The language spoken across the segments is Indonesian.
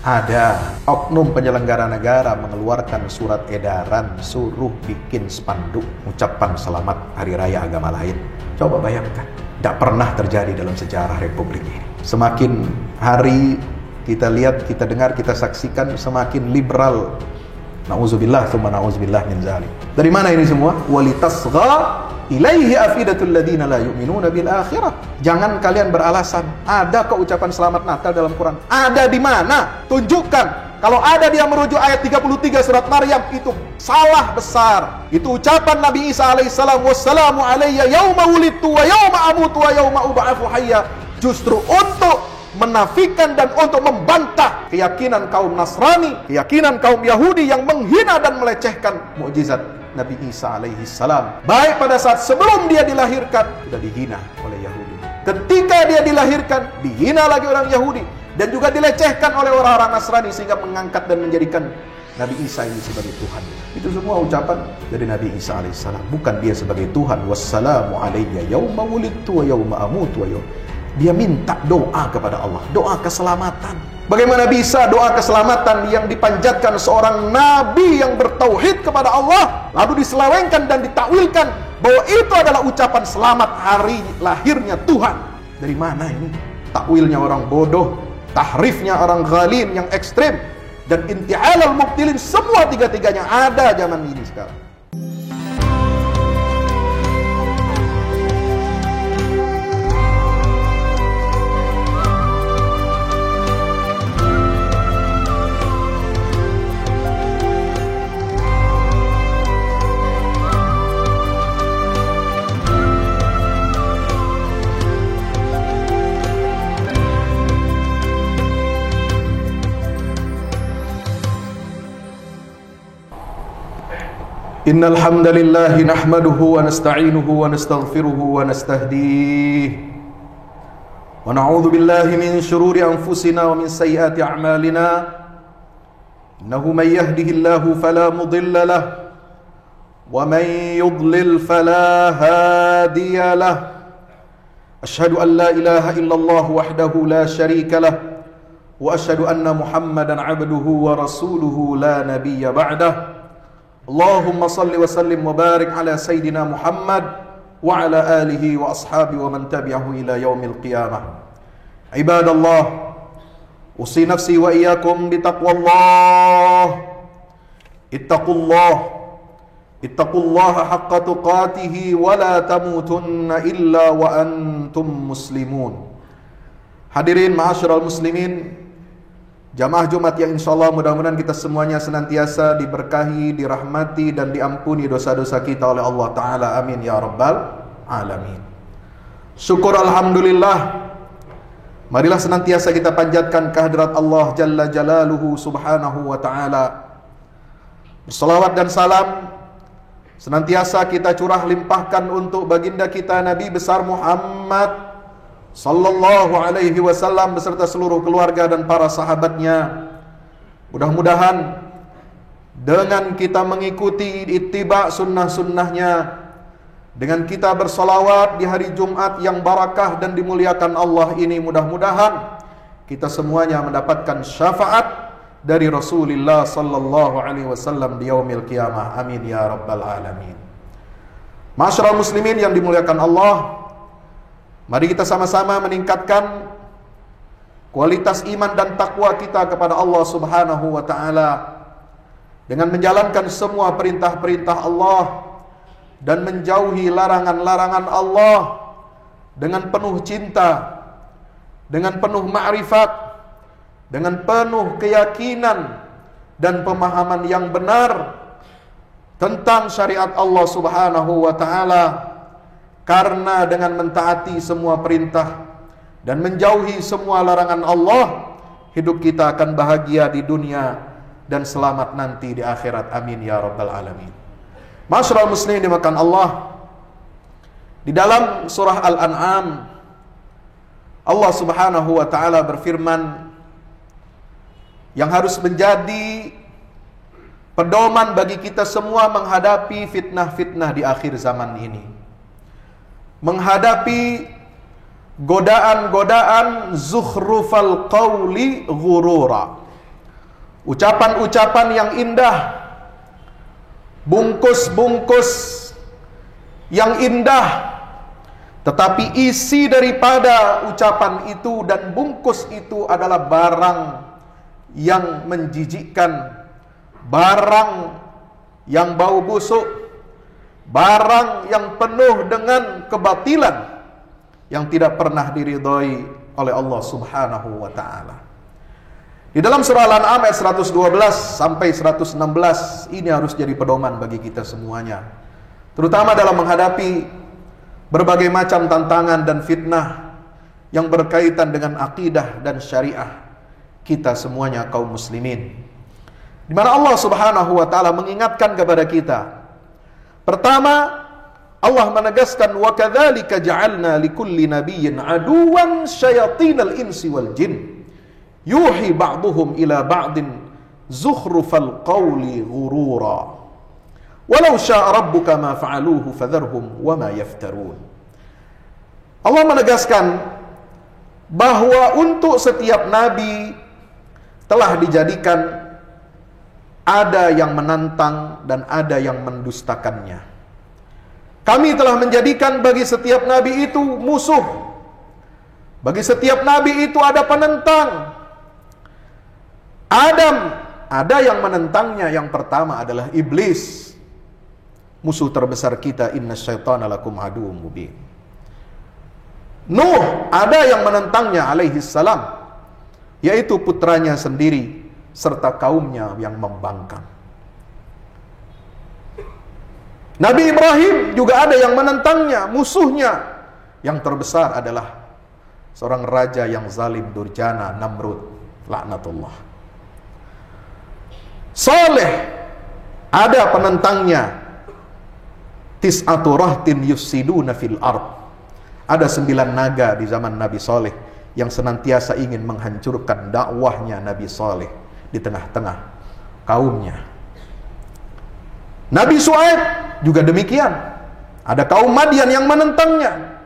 Ada oknum penyelenggara negara mengeluarkan surat edaran suruh bikin spanduk ucapan selamat hari raya agama lain. Coba bayangkan, tidak pernah terjadi dalam sejarah Republik ini. Semakin hari kita lihat, kita dengar, kita saksikan semakin liberal. Na'udzubillah tsumma na'udzubillah min zalik. Dari mana ini semua? Walitasgha ilaihi afidatul ladzina la yu'minuna bil akhirah. Jangan kalian beralasan, ada kok ucapan selamat Natal dalam Quran. Ada di mana? Tunjukkan. Kalau ada dia merujuk ayat 33 surat Maryam, itu salah besar. Itu ucapan Nabi Isa alaihissalam, wassalamu alayya yauma wulidtu wa yauma amutu wa yauma ub'atsu hayya. Justru untuk menafikan dan untuk membantah keyakinan kaum Nasrani, keyakinan kaum Yahudi yang menghina dan melecehkan mukjizat Nabi Isa alaihi salam. Baik pada saat sebelum dia dilahirkan, sudah dihina oleh Yahudi. Ketika dia dilahirkan, dihina lagi orang Yahudi. Dan juga dilecehkan oleh orang-orang Nasrani sehingga mengangkat dan menjadikan Nabi Isa ini sebagai Tuhan. Itu semua ucapan dari Nabi Isa alaihi salam. Bukan dia sebagai Tuhan. Wassalamu alayya yauma wulidtu wa yauma amutu wa yauma. Dia minta doa kepada Allah, doa keselamatan. Bagaimana bisa doa keselamatan yang dipanjatkan seorang nabi yang bertauhid kepada Allah lalu diselewengkan dan ditakwilkan bahwa itu adalah ucapan selamat hari lahirnya Tuhan? Dari mana ini? Takwilnya orang bodoh, tahrifnya orang ghalin yang ekstrim, dan inti'alal mubtilin, semua tiga-tiganya ada zaman ini sekarang. Innal hamdalillah nahmaduhu wa nasta'inuhu wa nastaghfiruhu wa nastahdihi wa na'udzu billahi min shururi anfusina wa min sayyiati a'malina. Innahu may yahdihillahu fala mudilla lahu wa may yudlil fala hadiya lahu. Ashhadu an la ilaha illallah wahdahu la sharika lahu wa ashhadu anna Muhammadan 'abduhu wa rasuluhu la nabiyya ba'dahu. Allahumma salli wa sallim wa barik ala Sayyidina Muhammad wa ala alihi wa ashabi wa man tabi'ahu ila yaumil qiyamah. Ibadallah, usi nafsi wa iyyakum bitaqwallah. Ittaqullaha haqqa tuqatih wa la tamutunna illa wa antum muslimun. Hadirin ma'asyiral muslimin, jamaah Jumat yang insyaallah mudah-mudahan kita semuanya senantiasa diberkahi, dirahmati dan diampuni dosa-dosa kita oleh Allah Ta'ala. Amin ya rabbal alamin. Syukur alhamdulillah. Marilah senantiasa kita panjatkan kehadirat Allah Jalla Jalaluhu Subhanahu wa Ta'ala. Bersalawat dan salam senantiasa kita curah limpahkan untuk baginda kita Nabi besar Muhammad sallallahu alaihi wasallam beserta seluruh keluarga dan para sahabatnya. Mudah-mudahan dengan kita mengikuti ittiba sunnah-sunnahnya, dengan kita bersalawat di hari Jumat yang barakah dan dimuliakan Allah ini, mudah-mudahan kita semuanya mendapatkan syafaat dari Rasulullah sallallahu alaihi wasallam di yaumil qiyamah. Amin ya rabbal alamin. Ma'asyiral muslimin yang dimuliakan Allah, mari kita sama-sama meningkatkan kualitas iman dan takwa kita kepada Allah Subhanahu wa Ta'ala dengan menjalankan semua perintah-perintah Allah dan menjauhi larangan-larangan Allah dengan penuh cinta, dengan penuh ma'rifat, dengan penuh keyakinan dan pemahaman yang benar tentang syariat Allah Subhanahu wa Ta'ala. Karena dengan mentaati semua perintah dan menjauhi semua larangan Allah, hidup kita akan bahagia di dunia dan selamat nanti di akhirat. Amin ya rabbal alamin. Ma'asyiral muslimin dimakan Allah, di dalam surah Al-An'am Allah Subhanahu wa Ta'ala berfirman yang harus menjadi pedoman bagi kita semua menghadapi fitnah-fitnah di akhir zaman ini, menghadapi godaan-godaan zukhrufal qawli ghurura, ucapan-ucapan yang indah, bungkus-bungkus yang indah, tetapi isi daripada ucapan itu dan bungkus itu adalah barang yang menjijikkan, barang yang bau busuk, barang yang penuh dengan kebatilan yang tidak pernah diridhoi oleh Allah Subhanahu wa ta'ala. Di dalam surah Al-An'am ayat 112 sampai 116 ini harus jadi pedoman bagi kita semuanya, terutama dalam menghadapi berbagai macam tantangan dan fitnah yang berkaitan dengan akidah dan syariah kita semuanya kaum muslimin, di mana Allah Subhanahu wa ta'ala mengingatkan kepada kita. Pertama, Allah menegaskan, wa kadzalika ja'alna likulli nabiyyin aduwan syayatinal insi wal jin yuhi ba'duhum ila ba'din zukhrufal qawli ghurura walau syaa rabbuka ma fa'aluhu fadharhum wa ma yaftarun. Allah menegaskan bahwa untuk setiap nabi telah dijadikan ada yang menantang dan ada yang mendustakannya. Kami telah menjadikan bagi setiap nabi itu musuh. Bagi setiap nabi itu ada penentang. Adam, ada yang menentangnya. Yang pertama adalah iblis, musuh terbesar kita. Inna syaitana lakum aduwwum mubin. Nuh, ada yang menentangnya alaihi salam, yaitu putranya sendiri serta kaumnya yang membangkang. Nabi Ibrahim juga ada yang menentangnya, musuhnya yang terbesar adalah seorang raja yang zalim durjana, Namrud, laknatullah. Saleh, ada penentangnya, tis'atu rahtin yufsiduna fil ard. Ada 9 naga di zaman Nabi Saleh yang senantiasa ingin menghancurkan dakwahnya Nabi Saleh di tengah-tengah kaumnya. Nabi Shu'aib juga demikian. Ada kaum Madian yang menentangnya.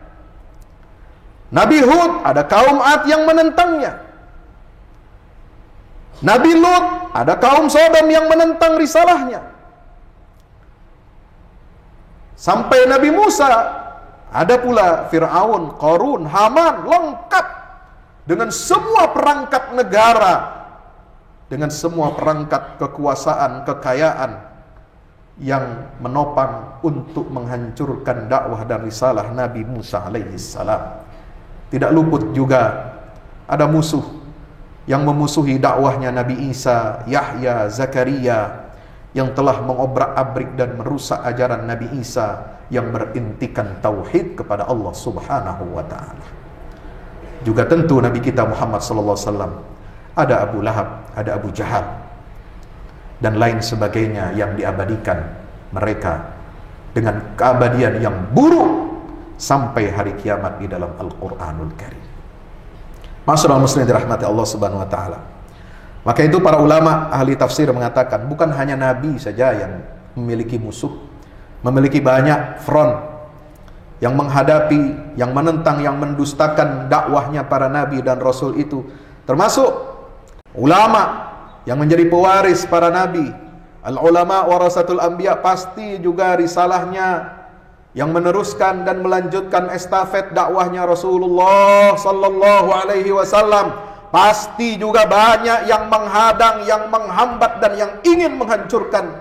Nabi Hud, ada kaum Ad yang menentangnya. Nabi Lut, ada kaum Sodom yang menentang risalahnya. Sampai Nabi Musa, ada pula Fir'aun, Qarun, Haman, lengkap dengan semua perangkat negara, dengan semua perangkat kekuasaan, kekayaan yang menopang untuk menghancurkan dakwah dan risalah Nabi Musa alaihi salam. Tidak luput juga ada musuh yang memusuhi dakwahnya Nabi Isa, Yahya, Zakaria, yang telah mengobrak-abrik dan merusak ajaran Nabi Isa yang berintikan tauhid kepada Allah Subhanahu wa ta'ala. Juga tentu Nabi kita Muhammad sallallahu alaihi wasallam, ada Abu Lahab, ada Abu Jahal dan lain sebagainya yang diabadikan mereka dengan keabadian yang buruk sampai hari kiamat di dalam Al-Qur'anul Karim. Masyaallah muslimin dirahmati Allah Subhanahu wa taala. Maka itu para ulama ahli tafsir mengatakan bukan hanya nabi saja yang memiliki musuh, memiliki banyak front yang menghadapi, yang menentang, yang mendustakan dakwahnya para nabi dan rasul itu, termasuk ulama yang menjadi pewaris para nabi. Al-ulama warasatul anbiya, pasti juga risalahnya yang meneruskan dan melanjutkan estafet dakwahnya Rasulullah sallallahu alaihi wasallam, pasti juga banyak yang menghadang, yang menghambat dan yang ingin menghancurkan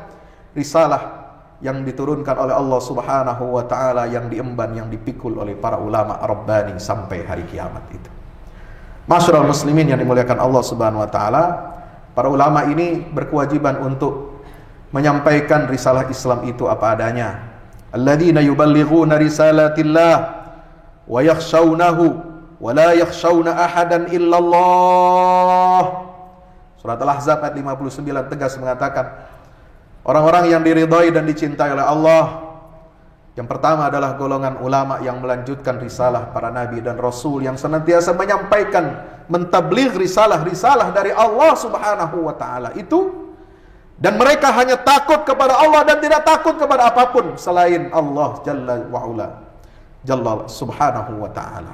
risalah yang diturunkan oleh Allah Subhanahu wa taala, yang diemban, yang dipikul oleh para ulama rabbani sampai hari kiamat itu. Masyarul muslimin yang dimuliakan Allah Subhanahu wa taala, para ulama ini berkewajiban untuk menyampaikan risalah Islam itu apa adanya. Alladzina yuballighuna risalatillah wa yakhshawnahu wa la yakhshawna ahadan illallah. Surat Al-Ahzab ayat 59 tegas mengatakan orang-orang yang diridhai dan dicintai oleh Allah, yang pertama adalah golongan ulama yang melanjutkan risalah para nabi dan rasul, yang senantiasa menyampaikan, mentabligh risalah-risalah dari Allah Subhanahu wa taala itu. Dan mereka hanya takut kepada Allah dan tidak takut kepada apapun selain Allah Jalla wa'ala, Jalla Subhanahu wa ta'ala.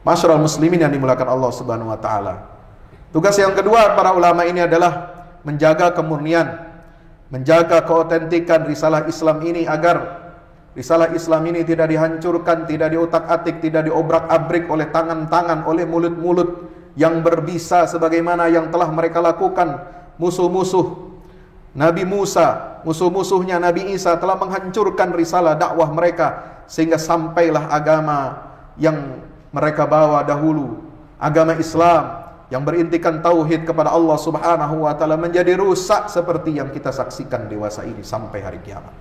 Masyarul muslimin yang dimuliakan Allah Subhanahu wa ta'ala, tugas yang kedua para ulama ini adalah menjaga kemurnian, menjaga keotentikan risalah Islam ini agar risalah Islam ini tidak dihancurkan, tidak diotak-atik, tidak diobrak-abrik oleh tangan-tangan, oleh mulut-mulut yang berbisa sebagaimana yang telah mereka lakukan musuh-musuh Nabi Musa, musuh-musuhnya Nabi Isa telah menghancurkan risalah dakwah mereka sehingga sampailah agama yang mereka bawa dahulu, agama Islam yang berintikan tauhid kepada Allah Subhanahu wa taala menjadi rusak seperti yang kita saksikan dewasa ini sampai hari kiamat.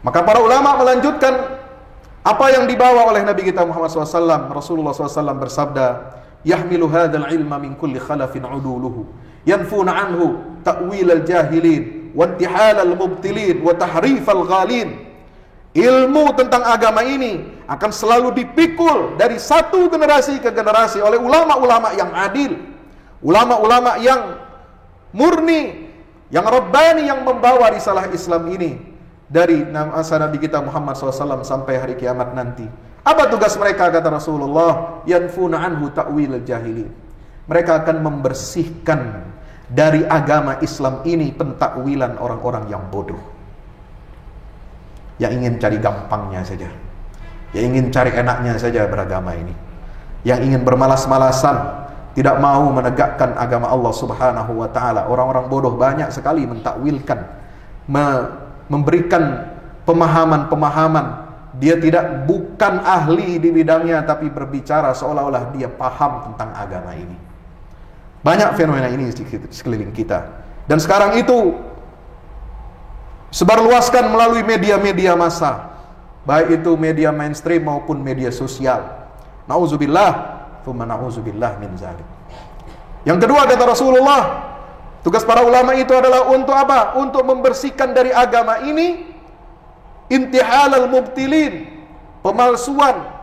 Maka para ulama melanjutkan apa yang dibawa oleh Nabi kita Muhammad SAW. Rasulullah SAW bersabda, "Yahmilu hadzal ilma min kulli khalafin uduluhu, yanfuna anhu ta'wil al-jahilin, wa intihal al-mubtilin, wa tahrif al-ghalin." Ilmu tentang agama ini akan selalu dipikul dari satu generasi ke generasi oleh ulama-ulama yang adil, ulama-ulama yang murni, yang rabbani, yang membawa risalah Islam ini dari masa Nabi kita Muhammad SAW sampai hari kiamat nanti. Apa tugas mereka, kata Rasulullah? Yanfuna anhu ta'wil al-jahilin. Mereka akan membersihkan dari agama Islam ini pentakwilan orang-orang yang bodoh, yang ingin cari gampangnya saja, yang ingin cari enaknya saja beragama ini, yang ingin bermalas-malasan, tidak mau menegakkan agama Allah Subhanahu wa taala. Orang-orang bodoh banyak sekali mentakwilkan, memberikan pemahaman-pemahaman. Dia bukan ahli di bidangnya, tapi berbicara seolah-olah dia paham tentang agama ini. Banyak fenomena ini di sekeliling kita. Dan sekarang itu sebarluaskan melalui media-media massa, baik itu media mainstream maupun media sosial. Nauzubillah, tsumma nauzubillah min zalik. Yang kedua, kata Rasulullah, tugas para ulama itu adalah untuk apa? Untuk membersihkan dari agama ini intihal al-mubtilin, pemalsuan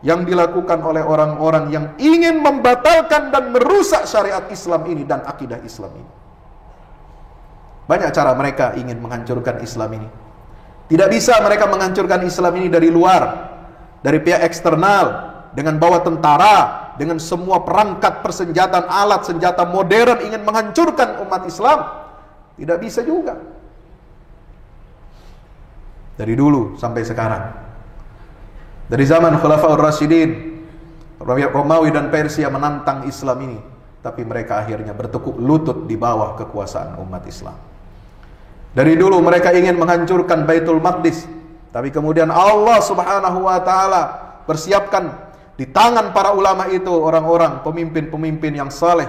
yang dilakukan oleh orang-orang yang ingin membatalkan dan merusak syariat Islam ini dan akidah Islam ini. Banyak cara mereka ingin menghancurkan Islam ini. Tidak bisa mereka menghancurkan Islam ini dari luar, dari pihak eksternal, dengan bawa tentara, dengan semua perangkat persenjataan, alat senjata modern ingin menghancurkan umat Islam. Tidak bisa juga. Dari dulu sampai sekarang, dari zaman Khulafaur Rasyidin, Romawi dan Persia menantang Islam ini, tapi mereka akhirnya bertekuk lutut di bawah kekuasaan umat Islam. Dari dulu mereka ingin menghancurkan Baitul Maqdis, tapi kemudian Allah Subhanahu wa taala persiapkan di tangan para ulama itu orang-orang pemimpin-pemimpin yang saleh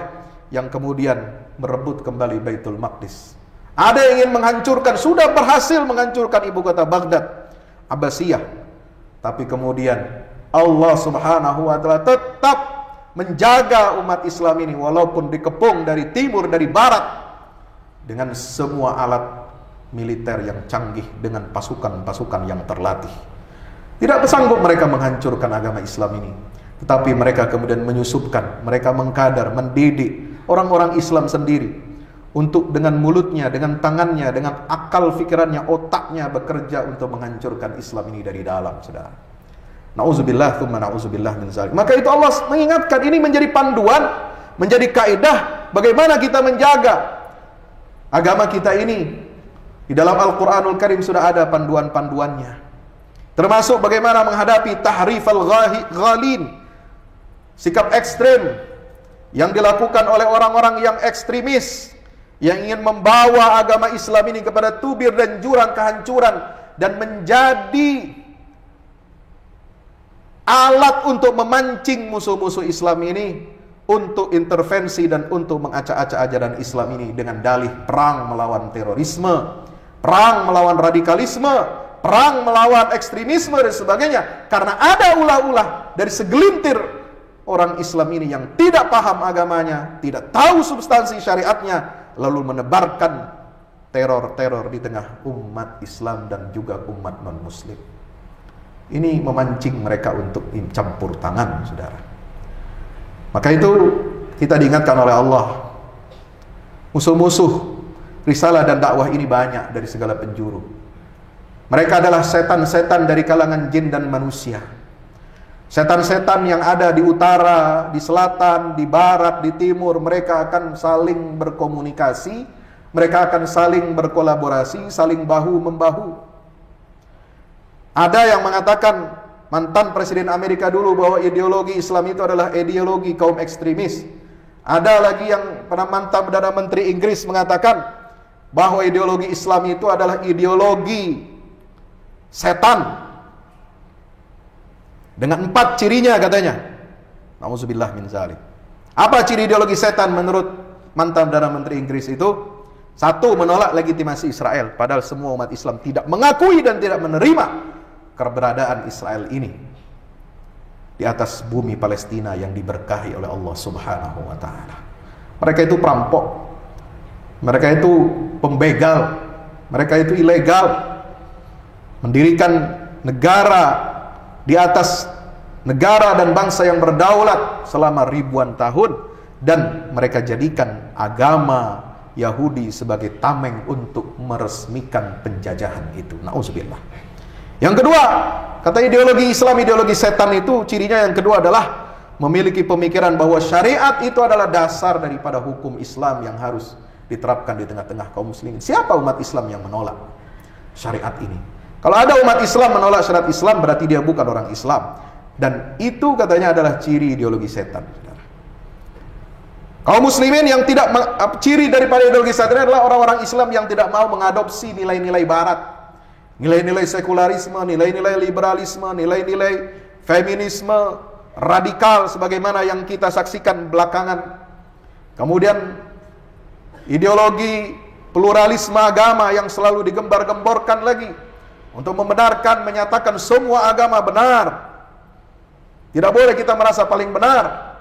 yang kemudian merebut kembali Baitul Maqdis. Ada yang ingin menghancurkan, sudah berhasil menghancurkan ibu kota Baghdad, Abbasiyah. Tapi kemudian Allah Subhanahu wa taala tetap menjaga umat Islam ini walaupun dikepung dari timur, dari barat dengan semua alat militer yang canggih, dengan pasukan-pasukan yang terlatih. Tidak sanggup mereka menghancurkan agama Islam ini. Tetapi mereka kemudian menyusupkan, mereka mengkadar, mendidik orang-orang Islam sendiri untuk dengan mulutnya, dengan tangannya, dengan akal fikirannya, otaknya bekerja untuk menghancurkan Islam ini dari dalam, saudara. Nauzubillah, tsumma nauzubillah min zalik. Maka itu Allah mengingatkan, ini menjadi panduan, menjadi kaidah bagaimana kita menjaga agama kita ini. Di dalam Al-Qur'anul Karim sudah ada panduan-panduannya. Termasuk bagaimana menghadapi tahrifal ghalin, sikap ekstrem yang dilakukan oleh orang-orang yang ekstremis, yang ingin membawa agama Islam ini kepada tubir dan jurang kehancuran dan menjadi alat untuk memancing musuh-musuh Islam ini untuk intervensi dan untuk mengacak-acak ajaran Islam ini dengan dalih perang melawan terorisme, perang melawan radikalisme, perang melawan ekstremisme dan sebagainya. Karena ada ulah-ulah dari segelintir orang Islam ini yang tidak paham agamanya, tidak tahu substansi syariatnya, lalu menebarkan teror-teror di tengah umat Islam dan juga umat non-muslim. Ini memancing mereka untuk campur tangan, saudara. Maka itu kita diingatkan oleh Allah, musuh-musuh risalah dan dakwah ini banyak dari segala penjuru. Mereka adalah setan-setan dari kalangan jin dan manusia. Setan-setan yang ada di utara, di selatan, di barat, di timur, mereka akan saling berkomunikasi, mereka akan saling berkolaborasi, saling bahu-membahu. Ada yang mengatakan, mantan Presiden Amerika dulu, bahwa ideologi Islam itu adalah ideologi kaum ekstremis. Ada lagi yang mantan Perdana Menteri Inggris mengatakan bahwa ideologi Islam itu adalah ideologi setan. Dengan 4 cirinya katanya. Nauzubillah min zalik. Apa ciri ideologi setan menurut mantan Perdana Menteri Inggris itu? 1, menolak legitimasi Israel, padahal semua umat Islam tidak mengakui dan tidak menerima keberadaan Israel ini di atas bumi Palestina yang diberkahi oleh Allah Subhanahu wa taala. Mereka itu perampok. Mereka itu pembegal. Mereka itu ilegal. Mendirikan negara di atas negara dan bangsa yang berdaulat selama ribuan tahun, dan mereka jadikan agama Yahudi sebagai tameng untuk meresmikan penjajahan itu. Nauzubillah. Yang kedua, kata ideologi Islam, ideologi setan itu cirinya yang kedua adalah memiliki pemikiran bahwa syariat itu adalah dasar daripada hukum Islam yang harus diterapkan di tengah-tengah kaum muslimin. Siapa umat Islam yang menolak syariat ini? Kalau ada umat Islam menolak syariat Islam, berarti dia bukan orang Islam. Dan itu katanya adalah ciri ideologi setan. Kaum muslimin yang tidak, ciri daripada ideologi setan adalah orang-orang Islam yang tidak mau mengadopsi nilai-nilai barat. Nilai-nilai sekularisme, nilai-nilai liberalisme, nilai-nilai feminisme radikal sebagaimana yang kita saksikan belakangan. Kemudian ideologi pluralisme agama yang selalu digembar-gemborkan lagi untuk membenarkan, menyatakan semua agama benar. Tidak boleh kita merasa paling benar.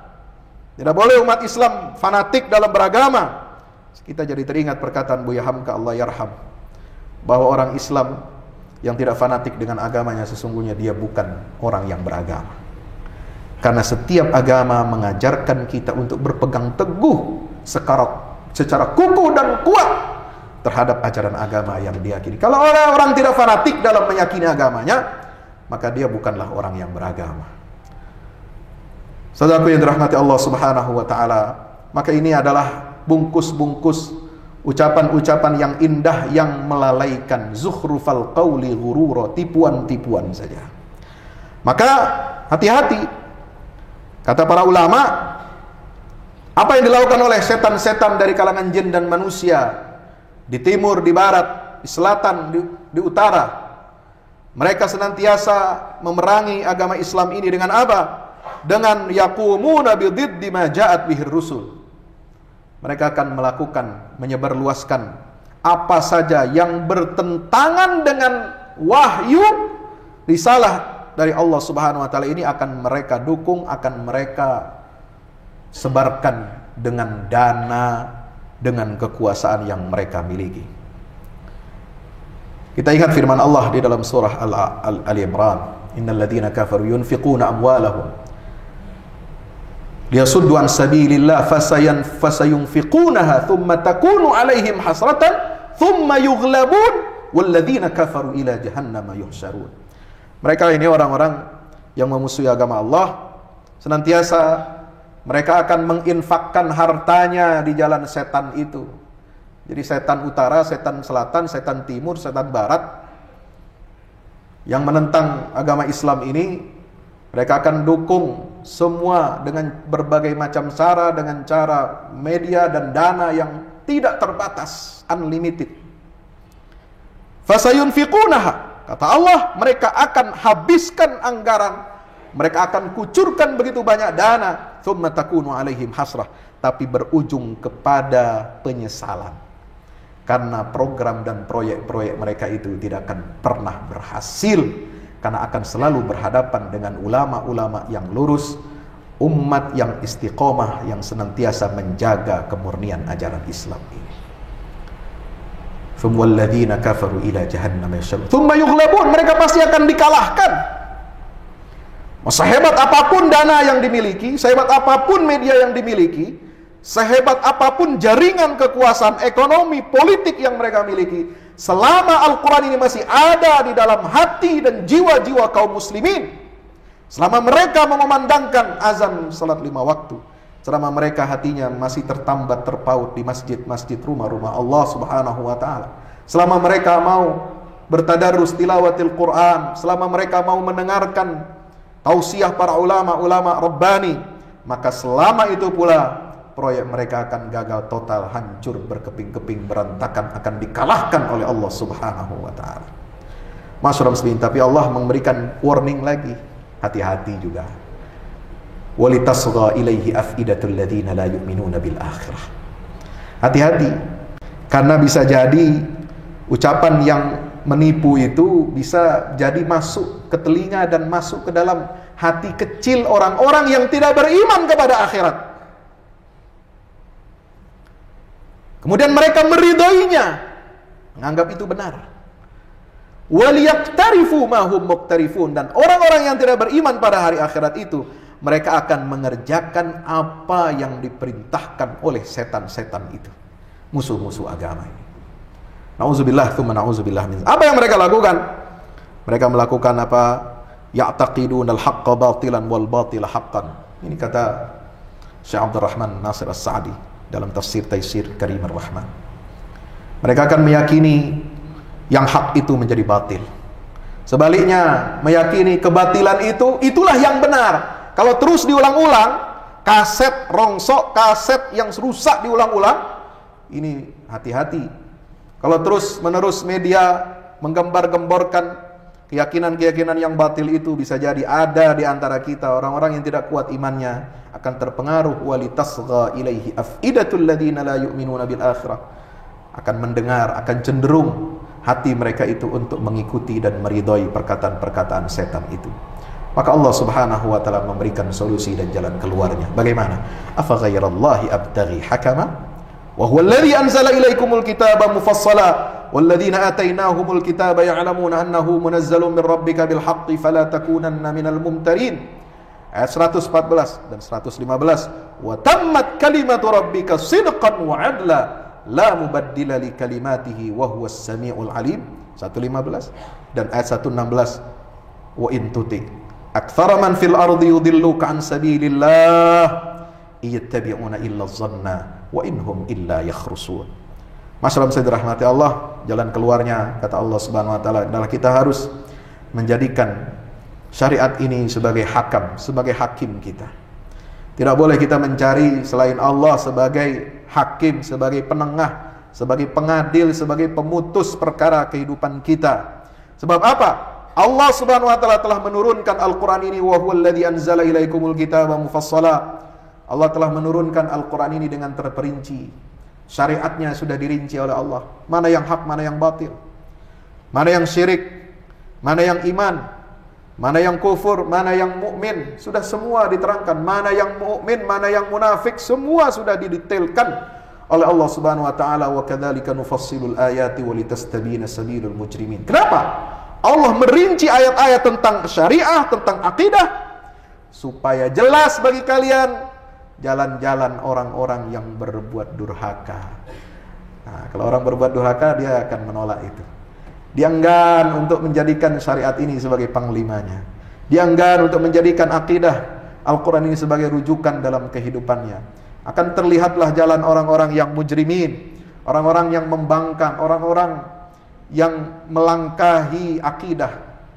Tidak boleh umat Islam fanatik dalam beragama. Kita jadi teringat perkataan Buya Hamka, Allah yarham, bahwa orang Islam yang tidak fanatik dengan agamanya sesungguhnya dia bukan orang yang beragama. Karena setiap agama mengajarkan kita untuk berpegang teguh secara kukuh dan kuat terhadap ajaran agama yang diyakini. Kalau orang tidak fanatik dalam meyakini agamanya, maka dia bukanlah orang yang beragama. Saudaraku yang dirahmati Allah Subhanahu wa taala, maka ini adalah bungkus-bungkus ucapan-ucapan yang indah yang melalaikan, zukhrufal qawli ghurura, tipuan-tipuan saja. Maka hati-hati, kata para ulama, apa yang dilakukan oleh setan-setan dari kalangan jin dan manusia di timur, di barat, di selatan, di utara, mereka senantiasa memerangi agama Islam ini dengan apa? Dengan yaqumuna bididdi ma ja'at bihir rusul. Mereka akan melakukan, menyebarluaskan apa saja yang bertentangan dengan wahyu risalah dari Allah Subhanahu wa taala ini akan mereka dukung, akan mereka sebarkan dengan dana, dengan kekuasaan yang mereka miliki. Kita ingat firman Allah di dalam surah Al-Imran, innal ladzina kafaru yunfiquna amwalahum liyasuddu an sabilillah fasayunfiqunaha thumma takunu alaihim hasratan thumma yughlabun walladzina kafaru ila jahannama yuhsyarun. Mereka ini orang-orang yang memusuhi agama Allah, senantiasa mereka akan menginfakkan hartanya di jalan setan itu. Jadi setan utara, setan selatan, setan timur, setan barat yang menentang agama Islam ini, mereka akan dukung semua dengan berbagai macam cara, dengan cara media dan dana yang tidak terbatas, unlimited. Fasayunfiqunaha, kata Allah, mereka akan habiskan anggaran, mereka akan kucurkan begitu banyak dana, thumma takunu alaihim hasrah, tapi berujung kepada penyesalan. Karena program dan proyek-proyek mereka itu tidak akan pernah berhasil, karena akan selalu berhadapan dengan ulama-ulama yang lurus, umat yang istiqomah, yang senantiasa menjaga kemurnian ajaran Islam ini. Fawalladzina kafaru ila jahannam yashrun thumma yughlabun, mereka pasti akan dikalahkan. Sehebat apapun dana yang dimiliki, sehebat apapun media yang dimiliki, sehebat apapun jaringan kekuasaan ekonomi, politik yang mereka miliki, selama Al-Quran ini masih ada di dalam hati dan jiwa-jiwa kaum muslimin, Selama mereka mengumandangkan azan salat 5 waktu, selama mereka hatinya masih tertambat terpaut di masjid-masjid rumah-rumah Allah Subhanahu wa taala, selama mereka mau bertadarus tilawatil Quran, selama mereka mau mendengarkan tausiah para ulama-ulama Rabbani, maka selama itu pula proyek mereka akan gagal total, hancur, berkeping-keping, berantakan, akan dikalahkan oleh Allah Subhanahu wa taala. Masyaallah muslimin, tapi Allah memberikan warning lagi, hati-hati juga. Walitasgha ilaihi afidatul ladzina la yu'minuna bil akhirah. Hati-hati, karena bisa jadi ucapan yang menipu itu bisa jadi masuk ke telinga dan masuk ke dalam hati kecil orang-orang yang tidak beriman kepada akhirat. Kemudian mereka meridhoinya, menganggap itu benar. Waliyaktarifu ma hum muktarifun, dan orang-orang yang tidak beriman pada hari akhirat itu, mereka akan mengerjakan apa yang diperintahkan oleh setan-setan itu, musuh-musuh agama ini. Nauzubillah tsumma nauzubillah min. Apa yang mereka lakukan? Mereka melakukan apa? Ya'taqidunal haqqa batilan wal batila haqqan. Ini kata Syekh Abdul Rahman Nasir As-Sa'di dalam tafsir Taisir Karim Ar-Rahman. Mereka akan meyakini yang hak itu menjadi batil. Sebaliknya, meyakini kebatilan itu, itulah yang benar. Kalau terus diulang-ulang, kaset rongsok, kaset yang rusak diulang-ulang, ini hati-hati. Kalau terus-menerus media menggembar-gemborkan keyakinan-keyakinan yang batil itu, bisa jadi ada di antara kita orang-orang yang tidak kuat imannya akan terpengaruh. Walitasgha ilaihi afidatul ladzina la yu'minuna bil akhirah. Akan mendengar, akan cenderung hati mereka itu untuk mengikuti dan meridhai perkataan-perkataan setan itu. Maka Allah Subhanahu wa taala memberikan solusi dan jalan keluarnya. Bagaimana? Afa ghairallahi abtaghi hakama wa huwa alladhi anzala ilaikumul kitaba mufassala walladzina atainahumul kitaba ya'lamuna annahu munazzalun min rabbika bil haqqi fala takunanna minal mumtarin. Ayat 114 dan 115. Wa tammat kalimatu rabbika sidqan wa 'adla la mubaddila li kalimatihi wa huwas samiul alim. 115 dan ayat 116. Wa in tuti aktsara man fil ardi yudilluka an sabilillah iyattabi'una illa dhanna wa inhum illa yakhrusun. Masyaallah saya dirahmati Allah, jalan keluarnya kata Allah Subhanahu wa taala adalah kita harus menjadikan syariat ini sebagai hakam, sebagai hakim kita. Tidak boleh kita mencari selain Allah sebagai hakim, sebagai penengah, sebagai pengadil, sebagai pemutus perkara kehidupan kita. Sebab apa? Allah Subhanahu wa taala telah menurunkan Al-Qur'an ini, wa huwal ladzi anzala ilaikumul kitaba mufassala. Allah telah menurunkan Al-Quran ini dengan terperinci. Syariatnya sudah dirinci oleh Allah. Mana yang hak, mana yang batil. Mana yang syirik, mana yang iman, mana yang kufur, mana yang mukmin. Sudah semua diterangkan. Mana yang mukmin, mana yang munafik, semua sudah didetailkan oleh Allah Subhanahu wa taala. Wa kadzalika nufassilul ayati wa litastabina sabilul mujrimin. Kenapa? Allah merinci ayat-ayat tentang syariah, tentang akidah, supaya jelas bagi kalian jalan-jalan orang-orang yang berbuat durhaka. Nah, kalau orang berbuat durhaka, dia akan menolak itu. Dia enggan untuk menjadikan syariat ini sebagai panglimanya. Dia enggan untuk menjadikan akidah Al-Quran ini sebagai rujukan dalam kehidupannya. Akan terlihatlah jalan orang-orang yang mujrimin, orang-orang yang membangkang, orang-orang yang melangkahi akidah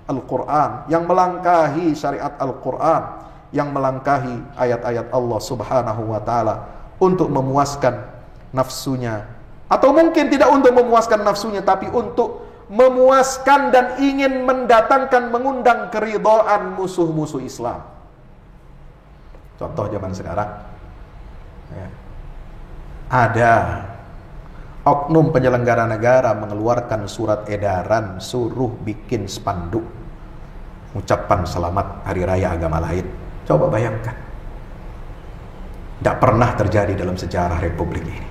Al-Quran, yang melangkahi syariat Al-Quran, yang melangkahi ayat-ayat Allah Subhanahu wa taala untuk memuaskan nafsunya, atau mungkin tidak untuk memuaskan nafsunya, tapi untuk memuaskan dan ingin mendatangkan, mengundang keridhaan musuh-musuh Islam. Contoh zaman sekarang ya, ada oknum penyelenggara negara mengeluarkan surat edaran suruh bikin spanduk ucapan selamat hari raya agama lain. Coba bayangkan, tidak pernah terjadi dalam sejarah Republik ini.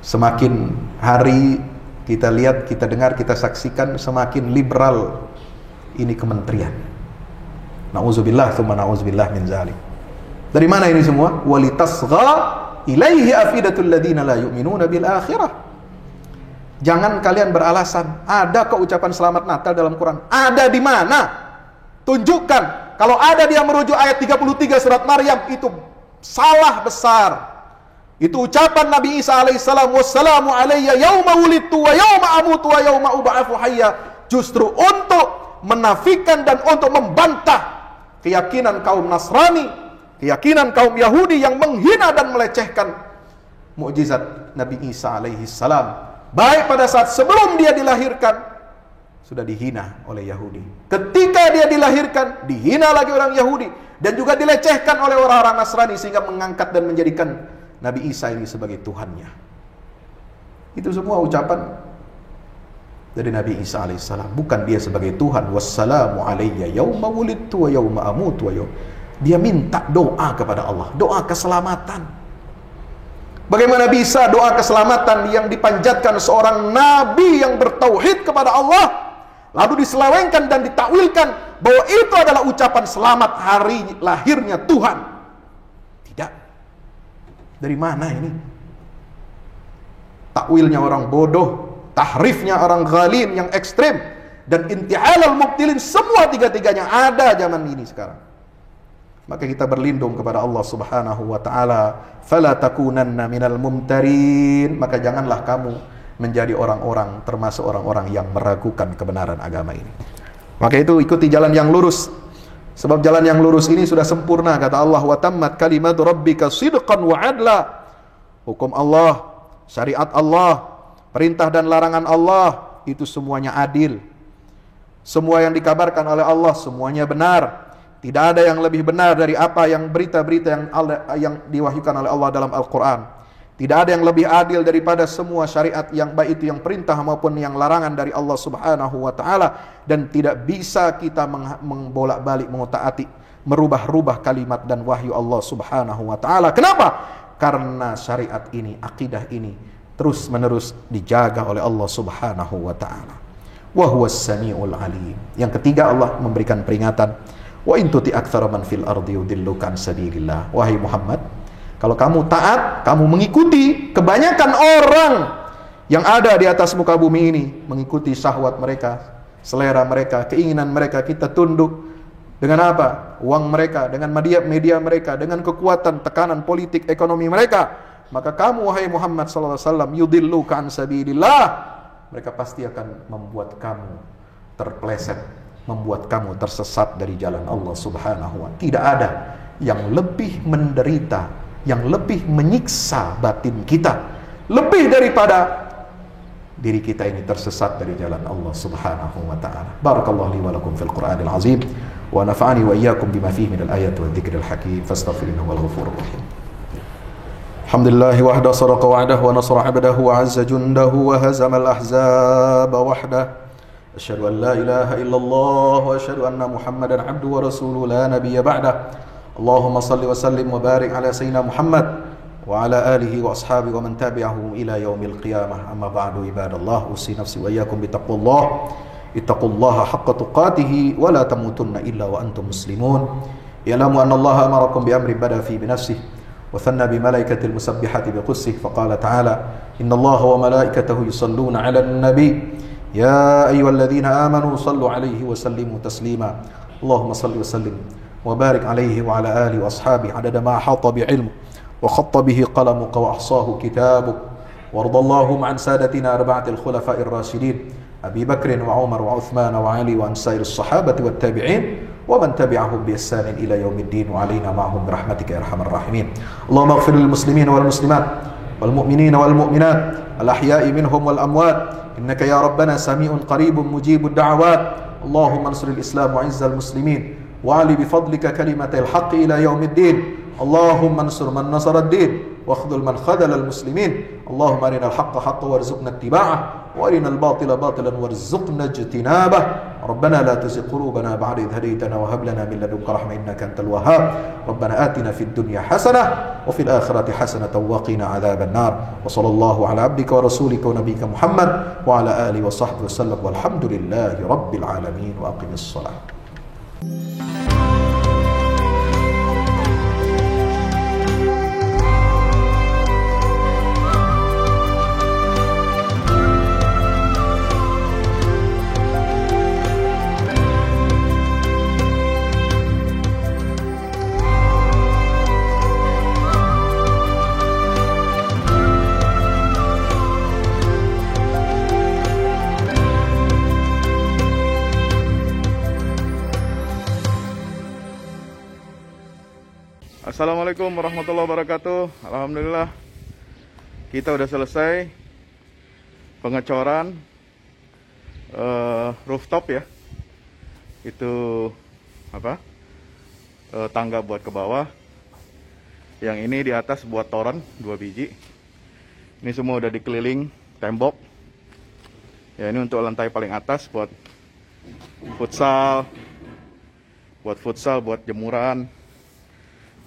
Semakin hari kita lihat, kita dengar, kita saksikan, semakin liberal ini kementerian. Nauzubillah tsumma nauzubillah min zalik. Dari mana ini semua? Walitasgha ilaihi afidatul ladzina la yu'minuna bil akhirah. Jangan kalian beralasan, ada kok ucapan selamat Natal dalam Quran. Ada di mana? Tunjukkan. Kalau ada dia merujuk ayat 33 surat Maryam, itu salah besar. Itu ucapan Nabi Isa alaihissalam, wassalamu alayya yauma wulidtu wa yauma amutu wa yauma ub'atsu hayya, justru untuk menafikan dan untuk membantah keyakinan kaum Nasrani, keyakinan kaum Yahudi yang menghina dan melecehkan mukjizat Nabi Isa alaihissalam. Baik pada saat sebelum dia dilahirkan sudah dihina oleh Yahudi. Ketika dia dilahirkan, dihina lagi orang Yahudi. Dan juga dilecehkan oleh orang-orang Nasrani, sehingga mengangkat dan menjadikan Nabi Isa ini sebagai Tuhannya. Itu semua ucapan dari Nabi Isa alaihissalam. Bukan dia sebagai Tuhan. Wassalamu alayya yauma wulidtu wa yauma amutu wa yauma. Dia minta doa kepada Allah. Doa keselamatan. Bagaimana bisa doa keselamatan yang dipanjatkan seorang Nabi yang bertauhid kepada Allah, lalu diselewengkan dan ditakwilkan bahwa itu adalah ucapan selamat hari lahirnya Tuhan? Tidak. Dari mana ini? Takwilnya orang bodoh, tahrifnya orang ghalin yang ekstrim, dan intihalal mubtilin, semua tiga-tiganya ada zaman ini sekarang. Maka kita berlindung kepada Allah Subhanahu wa taala. Fala takunanna minal mumtarin. Maka janganlah kamu menjadi orang-orang, termasuk orang-orang yang meragukan kebenaran agama ini. Maka itu ikuti jalan yang lurus. Sebab jalan yang lurus ini sudah sempurna, kata Allah, wa tammat kalimatu rabbika sidqan wa adla. Hukum Allah, syariat Allah, perintah dan larangan Allah, itu semuanya adil. Semua yang dikabarkan oleh Allah semuanya benar. Tidak ada yang lebih benar dari apa yang berita-berita yang diwahyukan oleh Allah dalam Al-Quran. Tidak ada yang lebih adil daripada semua syariat, yang baik itu yang perintah maupun yang larangan dari Allah Subhanahu wa taala. Dan tidak bisa kita membolak-balik, mengotak-atik, merubah-rubah kalimat dan wahyu Allah Subhanahu wa taala. Kenapa? Karena syariat ini, akidah ini terus-menerus dijaga oleh Allah Subhanahu wa taala. Wa huwas samiul alim. Yang ketiga, Allah memberikan peringatan. Wa in tuti aktsara man fil ardi yudilluka an sabilillah. Wahai Muhammad, kalau kamu taat, kamu mengikuti kebanyakan orang yang ada di atas muka bumi ini, mengikuti syahwat mereka, selera mereka, keinginan mereka, kita tunduk dengan apa? Uang mereka, dengan media mereka, dengan kekuatan tekanan politik ekonomi mereka. Maka kamu, wahai Muhammad sallallahu alaihi wasallam, yudilluka an sabilillah, mereka pasti akan membuat kamu terpeleset, membuat kamu tersesat dari jalan Allah Subhanahu wa taala. Tidak ada yang lebih menderita, yang lebih menyiksa batin kita, lebih daripada diri kita ini tersesat dari jalan Allah Subhanahu wa taala. Barakallahu li wa lakum fil Qur'anil azim, wa nafa'ani wa iyyakum bima fihi minal ayati wa dzikril hakim, fastaghfiruhu wal ghafurur rahim. Alhamdulillah wahda sadaqa wa'dahu wa nasra 'abdahu wa 'azza jundahu wa hazama al-ahzaba wahdahu. أشهد أن لا إله إلا الله وأشهد أن محمدا عبده ورسوله لا نبي بعده اللهم صل وسلم وبارك على سيدنا محمد وعلى آله وأصحابه ومن تبعهم إلى يوم القيامة أما بعد عباد الله أوصي نفسي وإياكم بتقوى الله اتقوا الله حق تقاته ولا تموتن إلا وأنتم مسلمون اعلموا أن الله أمركم بأمر بدأ فيه بنفسه وثنى بملائكة المسبحة بقدسه فقال تعالى إن الله وملائكته يصلون على النبي يا أيها الذين آمنوا صلوا عليه وسلموا تسليما اللهم صل وسلم وبارك عليه وعلى آله وأصحابه عدد ما أحاط بعلمه وخط به قلمك وأحصاه كتابك وارض اللهم عن سادتنا أربعة الخلفاء الراشدين أبي بكر وعمر وعثمان وعلي وعن سائر الصحابة والتابعين ومن تبعهم بإحسان إلى يوم الدين وعلينا معهم برحمتك يا أرحم الراحمين اللهم اغفر للمسلمين والمسلمات والمؤمنين والمؤمنات الأحياء منهم والأموات إنك يا ربنا سميع قريب مجيب الدعوات اللهم انصر الإسلام وعز المسلمين وعلي بفضلك كلمة الحق إلى يوم الدين اللهم انصر من نصر الدين واخذل من خذل المسلمين اللهم أرنا الحق حقا وارزقنا اتباعه وأرنا الباطل باطلا وارزقنا اجتنابه ربنا لا تزغ قلوبنا بعد إذ هديتنا وهب لنا من لدنك رحمة إنك أنت الوهاب ربنا آتنا في الدنيا حسنة وفي الآخرة حسنة وقنا عذاب النار وصلى الله على عبدك ورسولك ونبيك محمد وعلى آله وصحبه وسلم والحمد لله رب العالمين وأقم الصلاة. Assalamualaikum warahmatullahi wabarakatuh. Alhamdulillah kita udah selesai pengecoran rooftop ya. Itu apa? Tangga buat ke bawah. Yang ini di atas buat toren 2 biji. Ini semua udah dikeliling tembok. Ya, ini untuk lantai paling atas buat futsal, buat jemuran,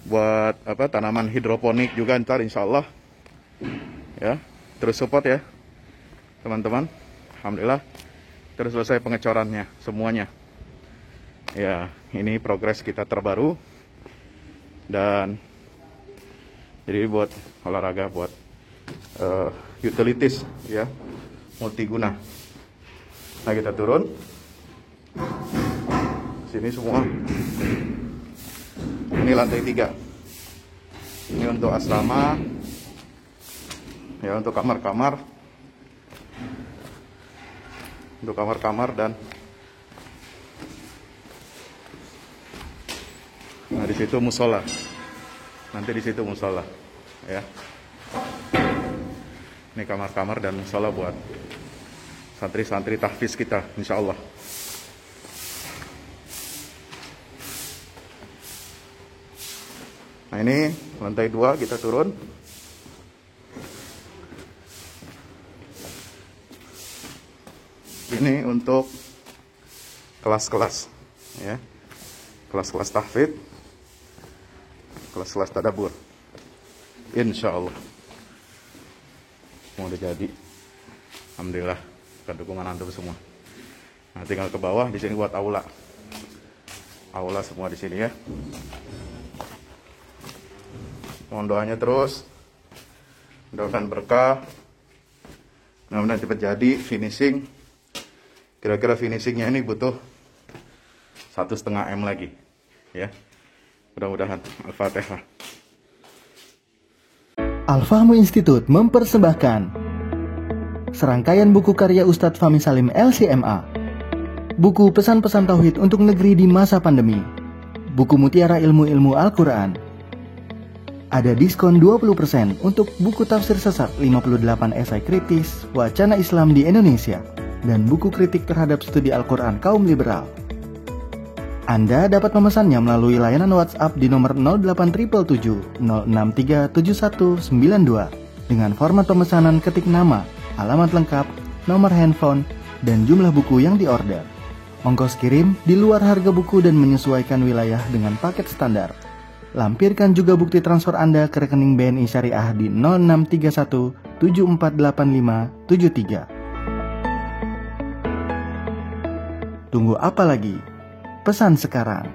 buat apa, tanaman hidroponik juga ntar insya Allah. Ya, terus support ya teman-teman. Alhamdulillah terus selesai pengecorannya semuanya. Ya, ini progres kita terbaru. Dan jadi buat olahraga, buat utilities ya, multiguna. Nah, kita turun sini semua. Ini lantai 3. Ini untuk asrama ya, untuk kamar-kamar, dan nah di situ musola. Nanti di situ musola ya. Ini kamar-kamar dan musola buat santri-santri tahfiz kita insya Allah. Nah, ini lantai 2 kita turun. Ini untuk kelas-kelas ya. Kelas-kelas tahfidz, kelas-kelas tadabbur. Insya Allah mau udah jadi. Alhamdulillah dengan dukungan antum semua. Nah, tinggal ke bawah di sini buat aula. Aula semua di sini ya. Mohon doanya terus. Mudah-mudahan berkah. Mudah-mudahan cepat jadi finishing. Kira-kira finishingnya ini butuh 1,5 M lagi ya. Mudah-mudahan. Al-Fatihah. Al-Fahmu Institute mempersembahkan serangkaian buku karya Ustadz Fahmi Salim LCMA. Buku pesan-pesan tauhid untuk negeri di masa pandemi. Buku mutiara ilmu-ilmu Al-Quran. Ada diskon 20% untuk buku tafsir sesat 58 esai kritis wacana Islam di Indonesia dan buku kritik terhadap studi Al-Quran kaum liberal. Anda dapat memesannya melalui layanan WhatsApp di nomor 0877 063 7192 dengan format pemesanan ketik nama, alamat lengkap, nomor handphone, dan jumlah buku yang diorder. Ongkos kirim di luar harga buku dan menyesuaikan wilayah dengan paket standar. Lampirkan juga bukti transfer Anda ke rekening BNI Syariah di 0631 748573. Tunggu apa lagi? Pesan sekarang.